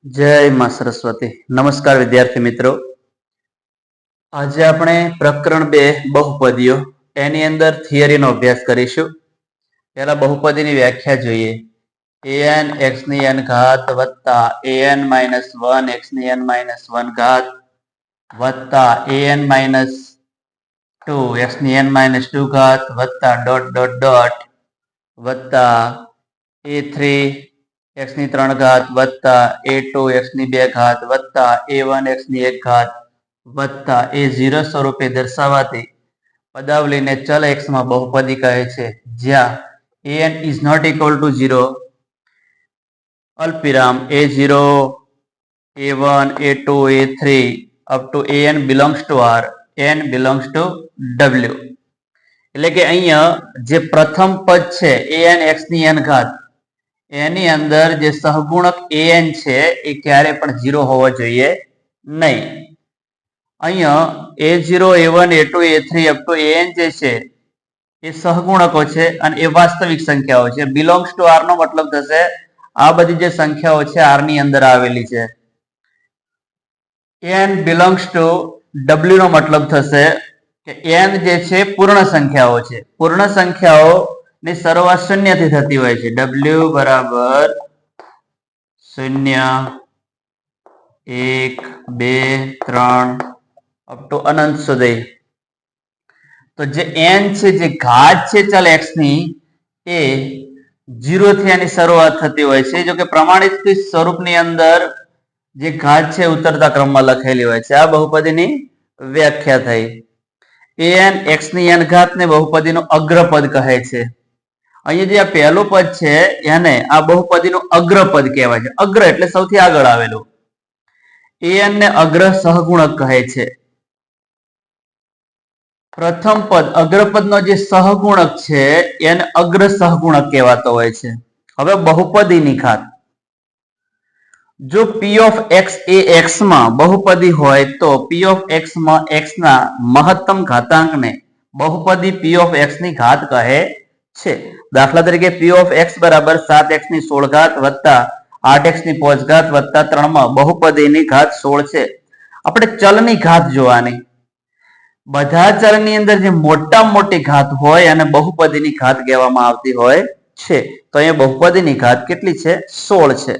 जय मां सरस्वती। नमस्कार विद्यार्थी मित्रों। आज આપણે પ્રકરણ 2 બહુપદીઓ એની અંદર થિયરીનો અભ્યાસ કરીશું। પહેલા બહુપદીની વ્યાખ્યા જોઈએ। an x ની n ઘાત વત્તા an -1 x ની n -1 ઘાત વત્તા an -2 x ની n -2 ઘાત વત્તા ડોટ ડોટ ડોટ વત્તા a3 x ની 3 ઘાત વત્તા a2 x ની 2 ઘાત વત્તા a1 x ની 1 ઘાત વત્તા a0 સ્વરૂપે દર્શાવાતી પદાવલીને ચલ x માં બહુપદી કહે છે, જ્યાં an is not equal to 0 અલ્પવિરામ a0 a1 a2 a3 up to an belongs to r, n belongs to w। એટલે કે અહીંયા જે પ્રથમ પદ છે an x ની n ઘાત એની અંદર જે સહગુણક an છે એ ક્યારે પણ 0 હોવો જોઈએ નહીં। અહીંયા a0 a1 a2 a3 up to an જે છે એ સહગુણકો છે અને એ વાસ્તવિક સંખ્યાઓ છે। belongs to r નો મતલબ થશે આ બધી જે સંખ્યાઓ છે r ની અંદર આવેલી છે। n belongs to w નો મતલબ થશે કે n જે છે પૂર્ણ સંખ્યાઓ છે। પૂર્ણ સંખ્યાઓ ની શરૂઆત શૂન્યથી થતી હોય છે। w બરાબર 0 1 2 3 અપ ટુ અનંત સુધી। તો જે n છે જે ઘાત છે ચલ x ની એ 0 થી આની શરૂઆત થતી હોય છે। જો કે પ્રમાણિત સ્વરૂપની અંદર જે ઘાત છે ઉતરતા ક્રમમાં લખેલી હોય છે। આ બહુપદીની વ્યાખ્યા થઈ। an x ની n ઘાત ને બહુપદીનું અગ્રપદ કહે છે। અહીંયા જે આ પહેલું પદ છે એને આ બહુપદીનું અગ્રપદ કહેવાય છે। અગ્ર એટલે સૌથી આગળ આવેલું। an ને અગ્ર સહગુણક કહે છે। પ્રથમ પદ અગ્રપદનો જે સહગુણક છે એને અગ્ર સહગુણક કહેવાતો હોય છે। હવે બહુપદીની ઘાત, જો p of x A x માં બહુપદી હોય તો p of x માં x ના મહત્તમ ઘાતાંકને બહુપદી p of x ની ઘાત કહે છે। દાખલા તરીકે p of x બરાબર 7x ની 16 ઘાત વત્તા 8x ની 5 ઘાત વત્તા 3 માં બહુપદીની ઘાત 16 છે। આપણે ચલની ઘાત જોવાની। બધા ચલની અંદર જે મોટામાં મોટી ઘાત હોય અને બહુપદીની ઘાત કહેવામાં આવતી હોય છે। તો અહીંયા બહુપદીની ઘાત કેટલી છે? 16 છે।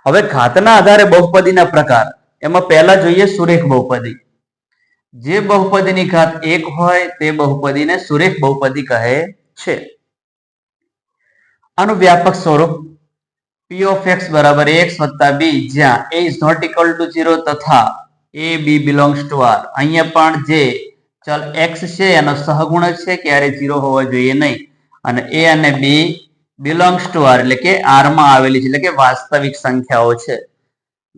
હવે ઘાતના આધારે બહુપદીના પ્રકાર, એમાં પહેલા જોઈએ સુરેખ બહુપદી। જે બહુપદીની ઘાત 1 હોય તે બહુપદીને સુરેખ બહુપદી કહે છે। આનું વ્યાપક સ્વરૂપ p of x બરાબર ax વત્તા b, જ્યાં a is not equal to 0 તથા a b belongs to r। અહીંયા પણ જે ચલ x છે એનો સહગુણક છે ક્યારે 0 હોવો જોઈએ નહીં, અને a અને b belongs to r એટલે કે r માં આવેલી છે, એટલે કે વાસ્તવિક સંખ્યાઓ છે।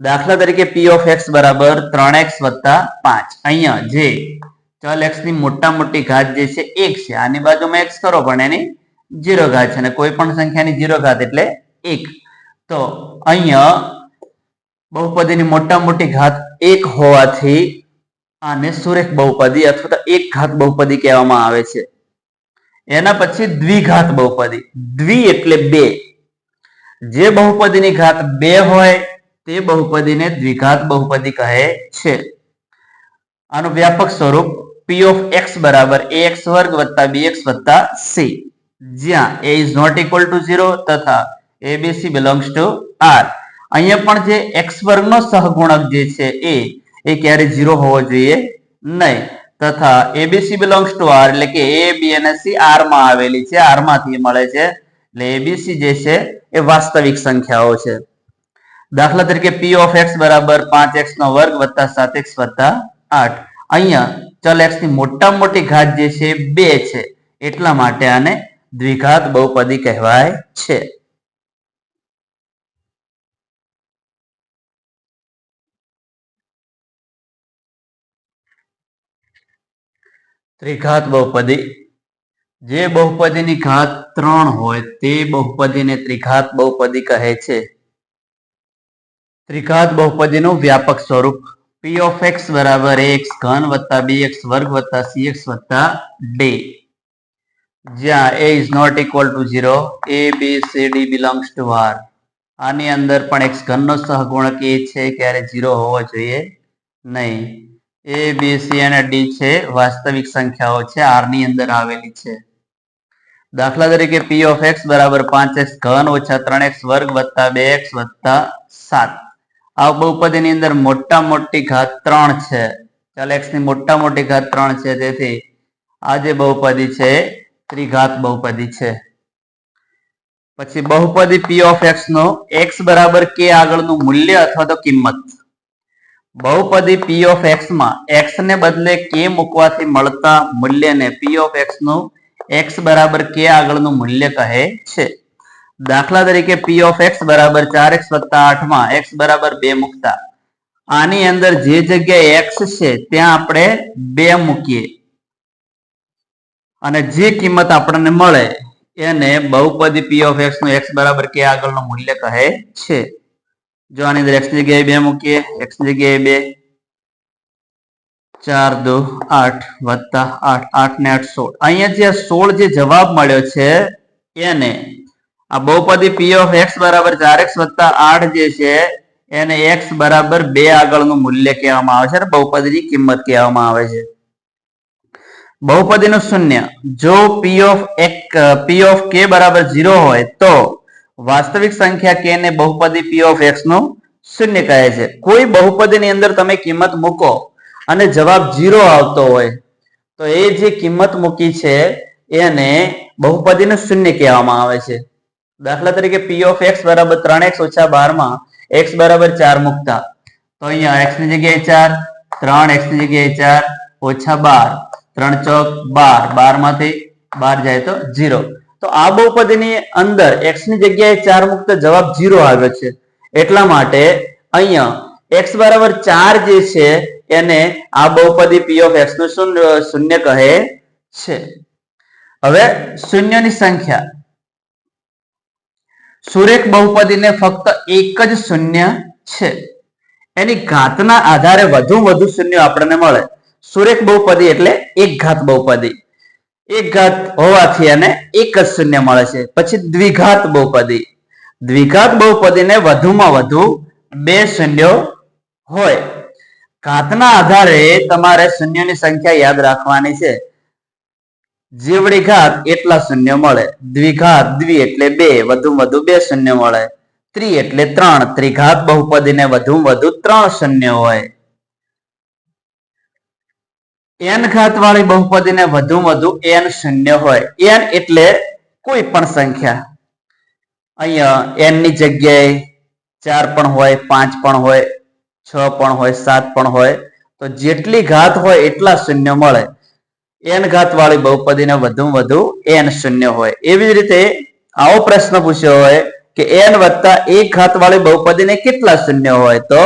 દાખલા તરીકે p of x બરાબર 3x વત્તા 5। અહીંયા જે ચલ x ની મોટા મોટી ઘાત જે છે 1 છે, આની બાજુમાં x કરો પણ એની 0 ઘાત છે, અને કોઈ પણ સંખ્યાની 0 ઘાત એટલે 1। તો અહીંયા બહુપદીની મોટા મોટી ઘાત 1 હોવાથી આને સુરેખ બહુપદી અથવા તો એક ઘાત બહુપદી કહેવામાં આવે છે। એના પછી દ્વિઘાત બહુપદી। દ્વિ એટલે 2। જે બહુપદીની ઘાત 2 હોય તે બહુપદીને દ્વિઘાત બહુપદી કહે છે। આનું વ્યાપક સ્વરૂપ p of x બરાબર ax વર્ગ વત્તા bx વત્તા c, જ્યાં a is not equal to 0 તથા abc belongs to r। અહીંયા પણ જે x વર્ગનો સહગુણક જે છે એ ક્યારે 0 હોવો જોઈએ નહીં, તથા abc belongs to r એટલે કે a b અને c r માં આવેલી છે, r માંથી મળે છે, એટલે abc જે છે એ વાસ્તવિક સંખ્યાઓ છે। દાખલા તરીકે p of x બરાબર 5x નો વર્ગ વત્તા 7x વત્તા 8। અહીંયા ચલ x ની મોટામાં મોટી ઘાત જે છે 2 છે, એટલા માટે આને દ્વિઘાત બહુપદી કહેવાય છે। ત્રિઘાત બહુપદી, જે બહુપદીની ઘાત 3 હોય તે બહુપદીને ત્રિઘાત બહુપદી કહે છે। ત્રિઘાત બહુપદીનું વ્યાપક સ્વરૂપ p of x બરાબર ax ઘન વત્તા bx વર્ગ વત્તા cx વત્તા d, જ્યાં a is not equal to 0, a b c d belongs to r। આની અંદર પણ x ઘનનો સહગુણક એ છે ક્યારે 0 હોવો જોઈએ નહીં. a b c અને d છે વાસ્તવિક સંખ્યાઓ છે, r ની અંદર આવેલી છે. દાખલા તરીકે p of x બરાબર 5x ઘન ઓછા 3x વર્ગ વત્તા 2x વત્તા 7. આ બહુપદીની અંદર મોટા મોટી ઘાત 3 છે. ચાલ x ની મોટા મોટી ઘાત 3 છે, તેથી આ જે બહુપદી છે ત્રિઘાત બહુપદી છે. પછી બહુપદી p of x no x બરાબર k આગળનું મૂલ્ય અથવા તો કિંમત. બહુપદી p of x માં x ને બદલે k મૂકવાથી મળતા મૂલ્યને p of x નું x બરાબર k આગળનું મૂલ્ય કહે છે. દાખલા તરીકે p of x બરાબર 4x વત્તા 8 માં x બરાબર 2 મૂકતા આની અંદર જે જગ્યાએ x છે ત્યાં આપણે 2 મૂકીએ અને જે કિંમત આપણને મળે એને બહુપદી p of x નું x બરાબર k આગળનું મૂલ્ય કહે છે. જો આની અંદર x ની જગ્યાએ 2 મૂકીએ, x ની જગ્યાએ 2, 4 2 8 વત્તા 8, 8 ને 8 16. અહીંયા જે 16 જે જવાબ મળ્યો છે એને આ બહુપદી p of x બરાબર 4x વત્તા 8 જે છે એને x બરાબર 2 આગળનું મૂલ્ય કહેવામાં આવે છે અને બહુપદીની કિંમત કહેવામાં આવે છે. બહુપદીનું શૂન્ય. જો p of k બરાબર 0 હોય તો વાસ્તવિક સંખ્યા k ને બહુપદી p of x નું શૂન્ય કહે છે. કોઈ બહુપદીની અંદર તમે કિંમત મૂકો અને જવાબ 0 આવતો હોય તો એ જે કિંમત મૂકી છે એને બહુપદીનું શૂન્ય કહેવામાં આવે છે. દાખલા તરીકે p of x બરાબર 3x ઓછા 12 માં x બરાબર 4 મૂકતા તો અહીંયા x ની જગ્યાએ 4, 3x ની જગ્યાએ 4 ઓછા 12, 3 ચોક 12, 12 માંથી 12 જાય તો 0. તો આ બહુપદીની અંદર x ની જગ્યાએ 4 મૂકતા જવાબ 0 આવ્યો છે. એટલા માટે અહીંયા x બરાબર 4 જે છે એને આ બહુપદી p of x નું શૂન્ય કહે છે. હવે શૂન્યની સંખ્યા. સુરેખ બહુપદીને ફક્ત એક જ શૂન્ય છે. એની ઘાતના આધારે વધુ શૂન્ય આપણને મળે. સુરેખ બહુપદી એટલે એક ઘાત બહુપદી. એક ઘાત હોવાથી એને એક જ શૂન્ય મળે છે. પછી દ્વિઘાત બહુપદી. દ્વિઘાત બહુપદીને વધુમાં વધુ 2 શૂન્યો હોય. ઘાતના આધારે તમારે શૂન્યની સંખ્યા યાદ રાખવાની છે. જેવડી ઘાત એટલા શૂન્ય મળે. દ્વિઘાત દ્વિ એટલે 2, વધુમાં વધુ 2 શૂન્ય મળે. ત્રિ એટલે 3. ત્રિઘાત બહુપદીને વધુમાં વધુ 3 શૂન્ય હોય. n ઘાત વાળી બહુપદીને વધુમાં વધુ n શૂન્ય હોય. n એટલે કોઈ પણ સંખ્યા. અહીંયા n ની જગ્યાએ 4 પણ હોય, 5 પણ હોય, 6 પણ હોય, 7 પણ હોય. તો જેટલી ઘાત હોય એટલા શૂન્ય મળે. n ઘાત વાળી બહુપદીને વધુમાં વધુ n શૂન્ય હોય. એવી જ રીતે આવો પ્રશ્ન પૂછ્યો હોય કે n વત્તા 1 ઘાત વાળી બહુપદીને કેટલા શૂન્ય હોય, તો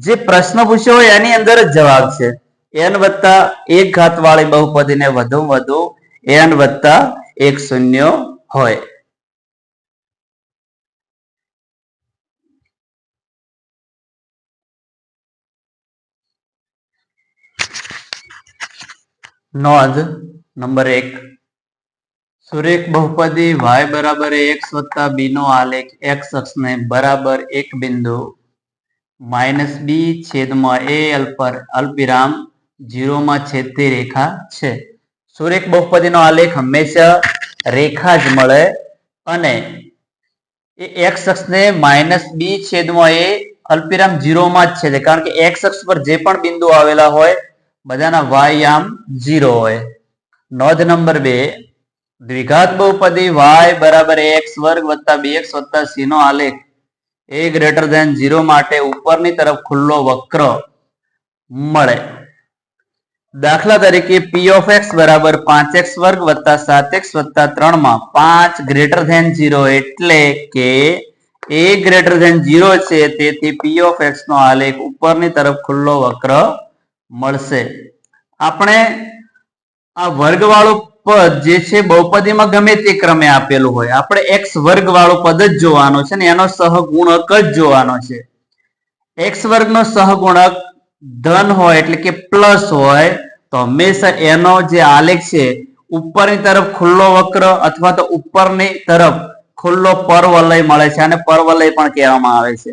જે પ્રશ્ન પૂછ્યો હોય એની અંદર જ જવાબ છે. n વત્તા 1 ઘાત વાળી બહુપદીને વધુમાં વધુ n વત્તા 1 શૂન્ય હોય. નોંધ નંબર 1. સુરેખ બહુપદી y બરાબર x વત્તા b નો આલેખ x અક્ષને બરાબર એક બિંદુ -b છેદમાં a પર અલ્પવિરામ 0 માં છેદતી રેખા છે. સુરેખ બહુપદીનો આલેખ હંમેશા રેખા જ મળે અને એ x અક્ષને -b છેદમાં a અલ્પવિરામ 0 માં જ છેદે, કારણ કે x અક્ષ પર જે પણ બિંદુ આવેલા હોય બધાના y આમ 0 હોય. નોંધ નંબર 2. દ્વિઘાત બહુપદી y બરાબર x વર્ગ વત્તા 2x વત્તા c નો આલેખ a ગ્રેટર ધેન 0 માટે ઉપરની તરફ ખુલ્લો વક્ર મળે. દાખલા તરીકે p of x બરાબર 5x વર્ગ વત્તા 7x વત્તા 3 માં 5 ગ્રેટર ધેન 0 એટલે કે a ગ્રેટર ધેન 0 છે, તેથી p of x નો આલેખ ઉપરની તરફ ખુલ્લો વક્ર મળશે. આપણે આ વર્ગ વાળું પદ જે છે બહુપદીમાં ગમે તે ક્રમે આપેલું હોય, આપણે x વર્ગ વાળું પદ જ જોવાનો છે ને એનો સહગુણક જ જોવાનો છે. x વર્ગનો સહગુણક ધન હોય એટલે કે પ્લસ હોય તો હંમેશા એનો જે આલેખ છે ઉપરની તરફ ખુલ્લો વક્ર અથવા તો ઉપરની તરફ ખુલ્લો પરવલય મળે છે અને પરવલય પણ કહેવામાં આવે છે.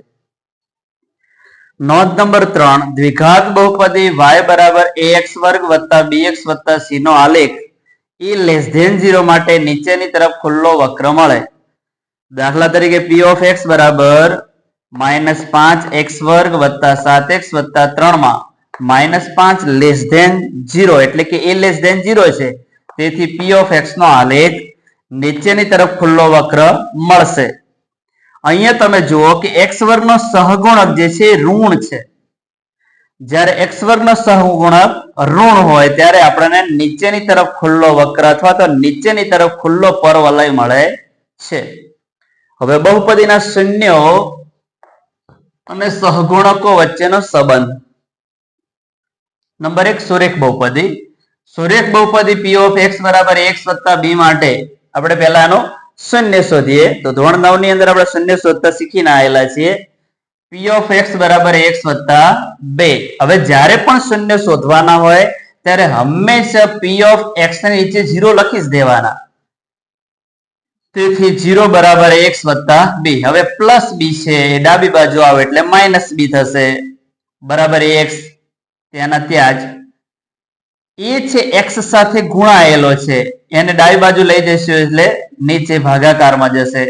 નોંધ નંબર 3, દ્વિઘાત બહુપદી y બરાબર ax વર્ગ વત્તા bx વત્તા c નો આલેખ e લેસ ધેન 0 માટે નીચેની તરફ ખુલ્લો વક્ર મળે. દાખલા તરીકે p of x બરાબર -5x વર્ગ વત્તા 7x વત્તા 3 માં -5 લેસ ધેન 0 એટલે કે a લેસ ધેન 0 છે. તેથી p of x નો આલેખ નીચેની તરફ ખુલ્લો વક્ર મળશે. અહીંયા તમે જુઓ કે x વર્ગનો સહગુણક જે છે એ ઋણ છે. જ્યારે x વર્ગનો સહગુણક ઋણ હોય ત્યારે આપણને નીચેની તરફ ખુલ્લો વક્ર અથવા તો નીચેની તરફ ખુલ્લો પરવલય મળે છે. હવે બહુપદીના શૂન્યો અને સહગુણકો વચ્ચેનો સંબંધ. નંબર 1, સુરેખ બહુપદી. સુરેખ બહુપદી p of x બરાબર x વત્તા b માટે આપણે પહેલા આનો શૂન્ય શોધીએ. તો ધોરણ 9 ની અંદર આપણે શૂન્ય શોધતા શીખીને આવેલા છીએ. p of x બરાબર x વત્તા 2. હવે જ્યારે પણ શૂન્ય શોધવાના હોય ત્યારે હંમેશા p of x ને નીચે 0 લખી જ દેવાના. તેથી 0 બરાબર x વત્તા b. હવે પ્લસ b છે એ ડાબી બાજુ આવે એટલે માઇનસ b થશે બરાબર x. ત્યાંના ત્યાં જ એ છે x સાથે ગુણાયેલો છે એને ડાબી બાજુ લઈ જઈશું એટલે નીચે ભાગાકારમાં જશે.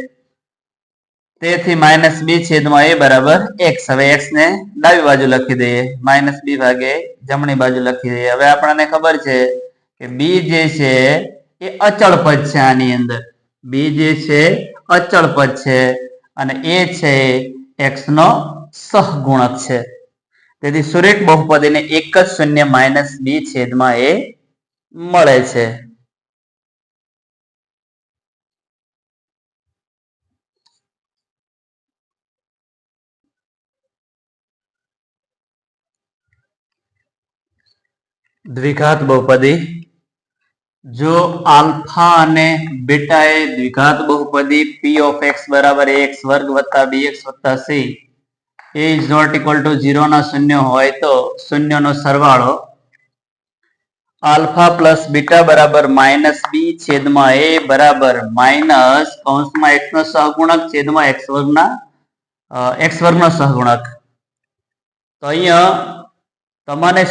તેથી -b છેદમાં a બરાબર x. હવે x ને ડાબી બાજુ લખી દઈએ, -b ભાગે જમણી બાજુ લખી દઈએ. હવે આપણને ખબર છે કે b જે છે એ અચળ પદ છે. આની અંદર b જે છે અચળ પદ છે અને a છે x નો સહગુણક છે. તેથી સુરેખ બહુપદીને એક જ શૂન્ય -b છેદમાં a મળે છે. દ્વિઘાત બહુપદી. જો આલ્ફા અને બીટા એ દ્વિઘાત બહુપદી p of x બરાબર ax વર્ગ વત્તા bx વત્તા c એ ઇઝ નોટ ઇક્વલ ટુ 0 ના શૂન્ય હોય તો શૂન્યનો સરવાળો આલ્ફા પ્લસ બીટા બરાબર -b છેદમાં a બરાબર માઇનસ કૌંસમાં x નો સહગુણક છેદમાં x વર્ગનો સહગુણક. તો અહીંયા તમને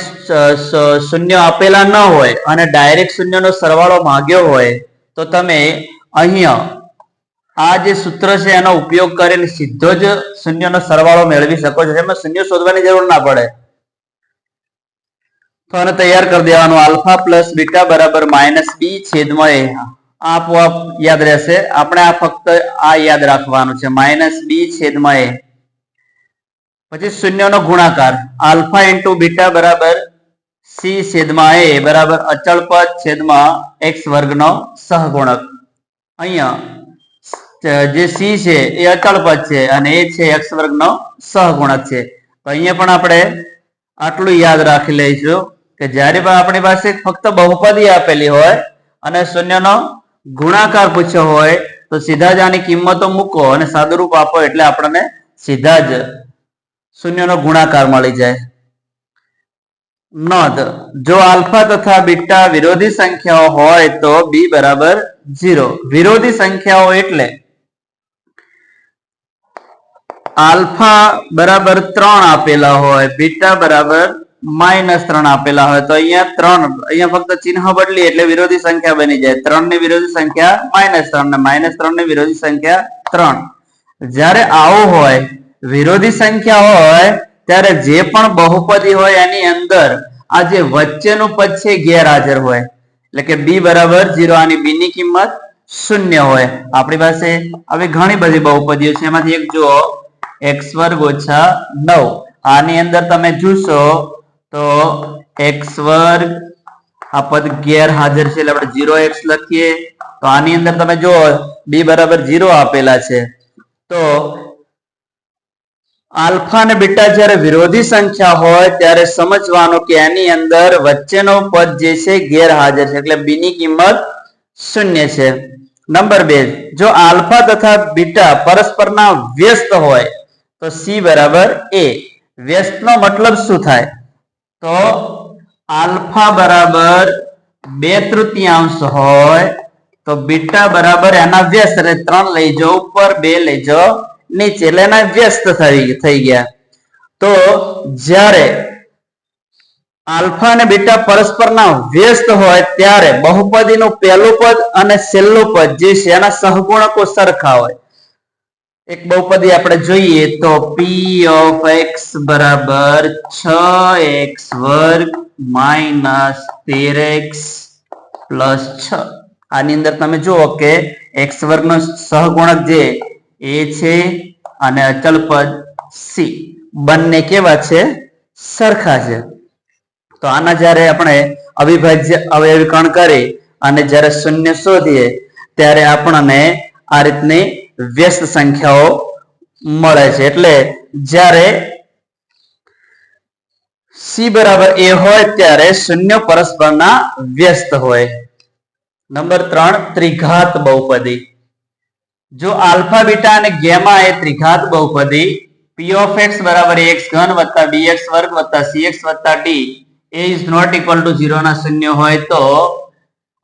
શૂન્ય આપેલા ન હોય અને ડાયરેક્ટ શૂન્યનો સરવાળો માંગ્યો હોય તો તમે અહીંયા આ જે સૂત્ર છે એનો ઉપયોગ કરીને સીધો જ શૂન્યનો સરવાળો મેળવી શકો છો. એમાં શૂન્ય શોધવાની જરૂર ના પડે. તો આને તૈયાર કરી દેવાનું. આલ્ફા પ્લસ બીટા બરાબર -b છેદમાં a. આપોઆપ યાદ રહેશે. આપણે આ ફક્ત આ યાદ રાખવાનું છે, -b છેદમાં a. પછી શૂન્યનો ગુણાકાર આલ્ફા ઇન્ટુ બીટા બરાબર c છેદમાં a બરાબર અચળ પદ છેદમાં x વર્ગનો સહગુણક. અહીંયા જે c છે એ અચળ પદ છે અને એ છે x વર્ગનો સહગુણક છે. તો અહીંયા પણ આપણે આટલું યાદ રાખી લઈશું કે જ્યારે પણ આપણી પાસે ફક્ત બહુપદી આપેલી હોય અને શૂન્યનો ગુણાકાર પૂછ્યો હોય તો સીધા જ આની કિંમતો મૂકો અને સાદુરૂપ આપો એટલે આપણને સીધા જ શૂન્યનો ગુણાકાર મળી જાય. નોંધ, જો આલ્ફા તથા બીટા વિરોધી સંખ્યાઓ હોય તો b બરાબર 0. વિરોધી સંખ્યાઓ એટલે આલ્ફા બરાબર 3 આપેલા હોય, બીટા બરાબર -3 આપેલા હોય તો અહીંયા ફક્ત ચિહ્ન બદલી એટલે વિરોધી સંખ્યા બની જાય. 3 ની વિરોધી સંખ્યા -3 ને -3 ની વિરોધી સંખ્યા 3. જ્યારે આવું હોય વિરોધી સંખ્યા હોય ત્યારે જે પણ બહુપદી હોય એની અંદર આ જે વચ્ચેનું પદ છે ગેરહાજર હોય એટલે કે b બરાબર 0. આની b ની કિંમત 0 હોય. આપણી પાસે આવી ઘણી બધી બહુપદીઓ છે. એમાંથી એક જુઓ x વર્ગ ઓછા 9. આની અંદર તમે જોશો તો x વર્ગ આ પદ ગેરહાજર છે એટલે આપણે 0x લખીએ. તો આની અંદર તમે જો b બરાબર 0 આપેલા છે તો આલ્ફા અને બીટા જ્યારે વિરોધી સંખ્યા હોય ત્યારે સમજવાનું કે એની અંદર વચ્ચેનો પદ જે છે ગેરહાજર છે એટલે b ની કિંમત 0 છે. નંબર 2, જો આલ્ફા તથા બીટા પરસ્પરના વ્યસ્ત હોય તો c બરાબર a. વ્યસ્તનો મતલબ શું થાય? તો આલ્ફા બરાબર 2/3 હોય તો બીટા બરાબર એના વ્યસ્ત, એટલે 3 લઈ જાઓ ઉપર, 2 લઈ જાઓ નીચે, એટલે એના વ્યસ્ત થઈ ગયા. તો જ્યારે આલ્ફા અને બીટા પરસ્પરના વ્યસ્ત હોય ત્યારે બહુપદીનું પહેલું પદ અને છેલ્લું પદ જે છે એના સહગુણકો સરખા હોય. એક બહુપદી આપણે જોઈએ તો p of x બરાબર 6x વર્ગ માઇનસ 13x પ્લસ 6. આની અંદર તમે જુઓ કે x વર્ગનો સહગુણક જે a છે અને અચળ પદ c બંને કેવા છે? સરખા છે. તો આના જ્યારે આપણે અવિભાજ્ય અવયવીકરણ કરી અને જ્યારે શૂન્ય શોધીએ ત્યારે આપણને આ રીતની વ્યસ્ત સંખ્યાઓ મળે છે. એટલે જ્યારે c બરાબર a હોય ત્યારે શૂન્ય પરસ્પરના વ્યસ્ત હોય. નંબર 3 ત્રિઘાત બહુપદી. જો આલ્ફા બીટા અને ગેમા એ ત્રિઘાત બહુપદી p of x બરાબર ax ઘન વત્તા bx વર્ગ વત્તા cx વત્તા d a is not equal to 0 ના શૂન્ય હોય તો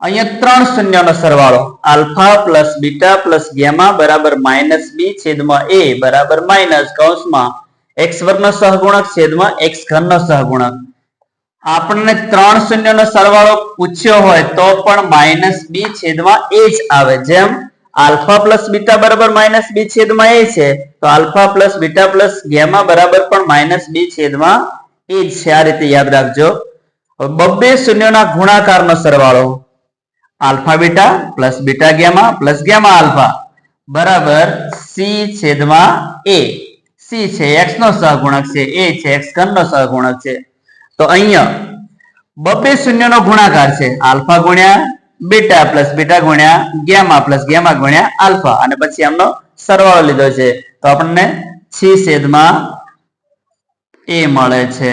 અહીંયા 3 શૂન્યનો સરવાળો alpha plus beta plus gamma બરાબર માઇનસ b છેદમાં a બરાબર માઇનસ કૌંસમાં x વર્ગનો સહગુણક છેદમાં x ઘનનો સહગુણક. આપણને 3 શૂન્યનો સરવાળો પૂછ્યો હોય તો પણ માઇનસ b છેદમાં a જ આવે. જેમ આલ્ફા પ્લસ બીટા બરાબર માઇનસ b છેદમાં a છે તો alpha plus beta plus gamma બરાબર પણ માઇનસ b છેદમાં a જ છે. આ રીતે યાદ રાખજો. બબ્બે શૂન્યોના ગુણાકારનો સરવાળો alpha beta plus beta gamma plus gamma alpha બરાબર c છેદમાં a. c છે x નો સહગુણક છે, a છે x ઘનનો સહગુણક છે. તો અહીંયા બબ્બે શૂન્યનો ગુણાકાર છે આલ્ફા ગુણ્યા બીટા પ્લસ બીટા ગુણ્યા ગેમા પ્લસ ગેમા ગુણ્યા આલ્ફા અને પછી આમનો સરવાળો લીધો છે તો આપણને c છેદમાં a મળે છે.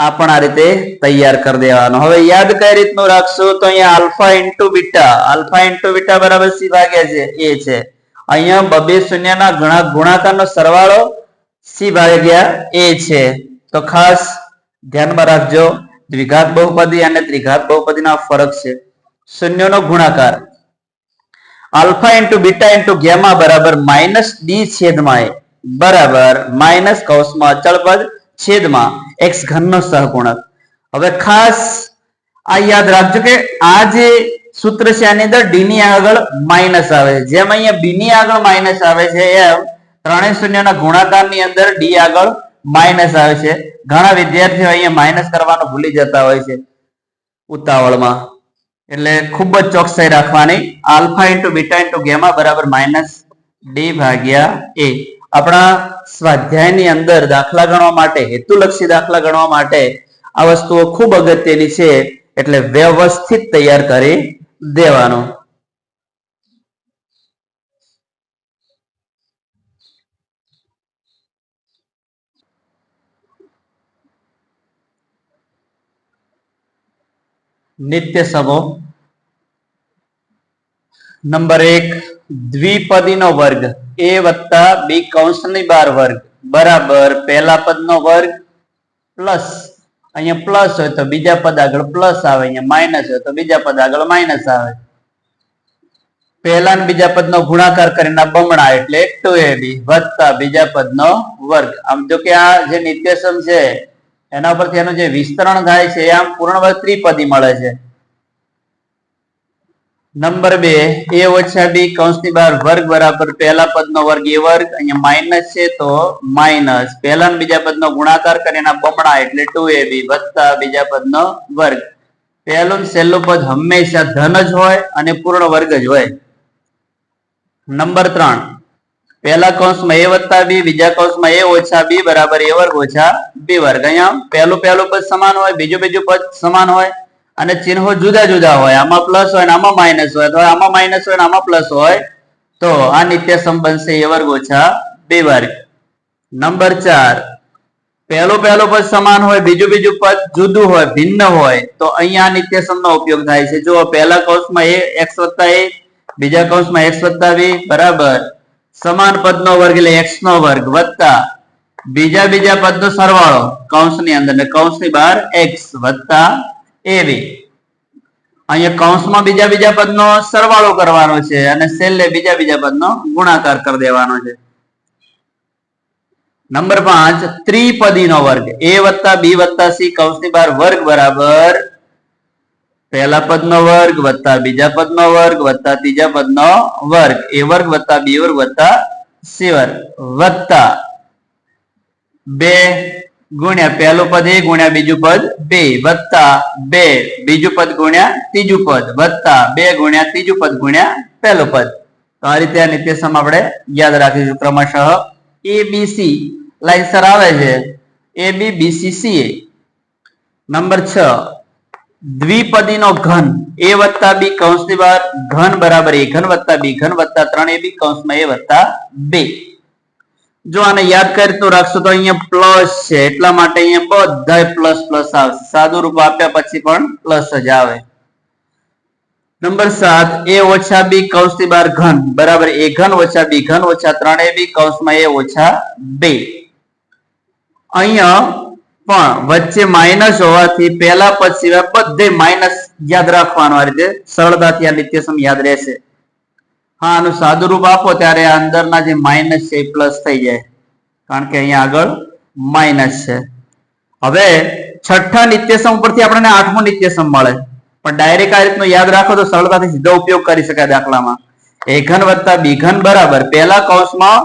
આ પણ આ રીતે તૈયાર કરી દેવાનો. હવે યાદ કઈ રીતનું રાખશું તો અહીંયા આલ્ફા ઇન્ટુ બીટા બરાબર c ભાગ્યા છે a છે. અહીંયા બબ્બે શૂન્યના ગુણાકારનો સરવાળો c ભાગ્યા a છે. તો ખાસ ધ્યાનમાં રાખજો દ્વિઘાત બહુપદી અને ત્રિઘાત બહુપદીનો ફરક છે. શૂન્યનો ગુણાકાર alpha into beta into gamma બરાબર માઇનસ d છેદમાં a બરાબર માઇનસ કૌંસમાં અચળ પદ છેદમાં x ઘનનો સહગુણક. હવે ખાસ આ યાદ રાખજો કે આ જે સૂત્ર છે આની અંદર d ની આગળ માઇનસ આવે છે. જેમ અહીંયા b ની આગળ માઇનસ આવે છે એમ ત્રણેય શૂન્યના ગુણાકારની અંદર d આગળ માઇનસ આવે છે. ઘણા વિદ્યાર્થીઓ અહીંયા માઇનસ કરવાનું ભૂલી જતા હોય છે ઉતાવળમાં, એટલે ખૂબ જ ચોકસાઈ રાખવાની. Alpha into beta into gamma બરાબર માઇનસ d ભાગ્યા a. આપણા સ્વાધ્યાયની અંદર દાખલા ગણવા માટે, હેતુલક્ષી દાખલા ગણવા માટે આ વસ્તુઓ ખૂબ અગત્યની છે, એટલે વ્યવસ્થિત તૈયાર કરી દેવાનું. નિત્ય સમો નંબર 1 દ્વિપદીનો વર્ગ a વત્તા b કૌંસની 12 વર્ગ બરાબર પહેલા પદનો વર્ગ પ્લસ અહીંયા પ્લસ હોય તો બીજા પદ આગળ પ્લસ આવે, અહીંયા માઇનસ હોય તો બીજા પદ આગળ માઇનસ આવે. પહેલા અને બીજા પદનો ગુણાકાર કરીને બમણા એટલે 2ab વત્તા બીજા પદનો વર્ગ. આમ જો કે આ જે નિત્યસમ છે એના પરથી એનું જે વિસ્તરણ થાય છે આમ પૂર્ણવર્ગ ત્રિપદી મળે છે. નંબર 2 a ઓછા b કૌંસની 12 વર્ગ બરાબર પહેલા પદનો વર્ગ a વર્ગ, અહીંયા માઇનસ છે તો માઇનસ પહેલા અને બીજા પદનો ગુણાકાર કરીને બમણા એટલે 2ab વત્તા બીજા પદનો વર્ગ. પહેલું છેલ્લું પદ હંમેશા ધન જ હોય અને પૂર્ણ વર્ગ જ હોય. નંબર 3 પહેલા કૌંસમાં a વત્તા b બીજા કૌંસમાં a ઓછા b બરાબર a વર્ગ ઓછા b વર્ગ. અહીંયા પહેલું પદ સમાન હોય, બીજું પદ સમાન હોય અને ચિહ્નો જુદા જુદા હોય. આમાં પ્લસ હોય ને આમાં માઇનસ હોય, તો આમાં માઇનસ હોય ને આમાં પ્લસ હોય તો આ નિત્યસમ બનશે a વર્ગ ઓછા b વર્ગ. નંબર 4 પહેલું પદ સમાન હોય, બીજું પદ જુદું હોય, ભિન્ન હોય તો અહીંયા નિત્યસમનો ઉપયોગ થાય છે. જો પહેલા કૌંસમાં a x વત્તા a બીજા કૌંસમાં x વત્તા b બરાબર સમાન પદનો વર્ગ એટલે x નો વર્ગ વત્તા બીજા પદનો સરવાળો કૌંસની અંદર ને કૌંસની બહાર x વત્તા ab. અહીંયા કૌંસમાં બીજા પદનો સરવાળો કરવાનો છે અને છેલ્લે બીજા પદનો ગુણાકાર કરી દેવાનો છે. નંબર 5 ત્રિપદીનો વર્ગ a + b + c કૌંસની બહાર વર્ગ બરાબર પહેલા પદનો વર્ગ વત્તા બીજા પદનો વર્ગ વત્તા ત્રીજા પદનો વર્ગ a વર્ગ વત્તા b વર્ગ વત્તા c વર્ગ વત્તા 2 ગુણ્યા પહેલું પદ a ગુણ્યા બીજું પદ 2 વત્તા 2 બીજું પદ ગુણ્યા ત્રીજું પદ વત્તા 2 ગુણ્યા ત્રીજું પદ ગુણ્યા પહેલું પદ. તો આ રીતે આ નિત્યસમ આપણે યાદ રાખીશું. ક્રમશઃ a b c લાઈનસર આવે છે a b b c c a. Number 6 દ્વિપદીનો ઘન a + b કૌંસની બહાર ઘન બરાબર a ઘન વત્તા b ઘન વત્તા 3ab કૌંસમાં a વત્તા 2. જો આને યાદ કરી તો રાખશો તો અહીંયા પ્લસ છે એટલા માટે અહીંયા બધા પ્લસ પ્લસ આવશે. સાદું રૂપ આપ્યા પછી પણ પ્લસ જ આવે. નંબર 7 a ઓછા b કૌંસની બહાર ઘન બરાબર a ઘન ઓછા b ઘન ઓછા 3ab કૌંસમાં a ઓછા 2. અહીંયા પણ વચ્ચે માઇનસ હોવાથી પહેલા પદ સિવાય બધે માઇનસ યાદ રાખવાનું. આ રીતે સરળતાથી આ નિત્યસમ યાદ રહેશે. હા, આનું સાદું રૂપ આપો ત્યારે આ અંદરના જે માઇનસ છે એ પ્લસ થઈ જાય કારણ કે અહીંયા આગળ માઇનસ છે. હવે છઠ્ઠા નિત્યસમ ઉપરથી આપણને આઠમું નિત્યસમ મળે પણ ડાયરેક્ટ આ રીતનું યાદ રાખો તો સરળતાથી સીધો ઉપયોગ કરી શકાય. દાખલામાં a ઘન વત્તા b ઘન બરાબર પહેલા કૌંસમાં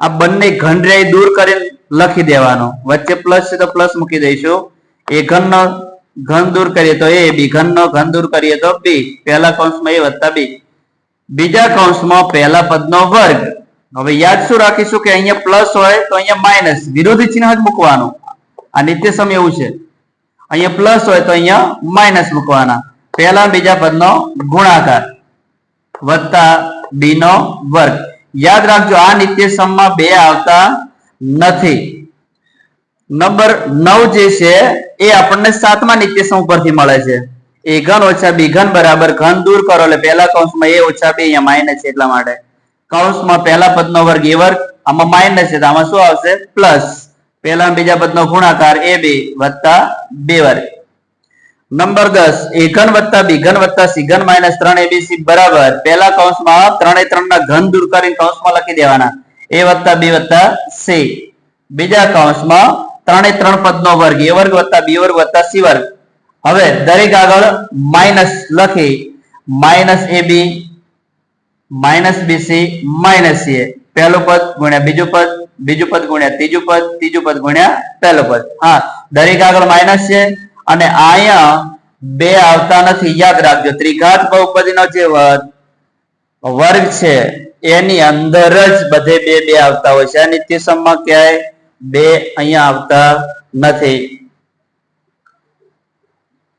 આ બંને ઘન રે દૂર કરીને લખી દેવાનો. વચ્ચે પ્લસ છે તો પ્લસ મૂકી દઈશું. a ઘન નો ઘન દૂર કરીએ તો a b ઘન નો ઘન દૂર કરીએ તો b પહેલા કૌંસમાં a વત્તા b બીજા કૌંસમાં પહેલા પદનો વર્ગ. હવે યાદ શું રાખીશું કે અહીંયા પ્લસ હોય તો અહીંયા માઇનસ વિરોધી ચિહ્ન જ મૂકવાનું. આ નિત્યસમ એવું છે અહીંયા પ્લસ હોય તો અહીંયા માઇનસ મૂકવાના. પહેલા બીજા પદનો ગુણાકાર વત્તા b નો વર્ગ. યાદ રાખજો આ નિત્યસમમાં 2 આવતા નથી. નંબર 9 જે છે એ આપણને સાતમા નિત્યસમ ઉપરથી મળે છે. a ઘન ઓછા b ઘન બરાબર ઘન દૂર કરો એટલે પહેલા કૌંસમાં a ઓછા b અહીંયા માઇનસ છે એટલા માટે કૌંસમાં પહેલા પદનો વર્ગ a વર્ગ આમાં માઇનસ છે તો આમાં શું આવશે પ્લસ. પહેલા બીજા પદનો ગુણાકાર ab વત્તા 2 વર્ગ. નંબર 10 a ઘન વત્તા b ઘન વત્તા c ઘન માઇનસ 3abc બરાબર પહેલા કૌંસમાં 3 3 ના ઘન દૂર કરીને કૌંસમાં લખી દેવાના a વત્તા b વત્તા c. બીજા કૌંસમાં 3 3 પદનો વર્ગ a વર્ગ વત્તા b વર્ગ વત્તા c વર્ગ. હવે દરેક આગળ માઇનસ લખી minus ab minus bc minus ca. પહેલું પદ ગુણ્યા બીજું પદ ગુણ્યા ત્રીજું પદ ગુણ્યા પહેલું પદ. હા, દરેક આગળ માઇનસ છે અને અહીંયા 2 આવતા નથી. યાદ રાખજો ત્રિઘાત બહુપદીનો જે વર્ગ છે એની અંદર જ બધે 2 આવતા હોય છે. આ નિત્યસમમાં ક્યાંય 2 અહીંયા આવતા નથી.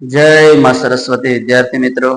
જય માં સરસ્વતી. વિદ્યાર્થી મિત્રો.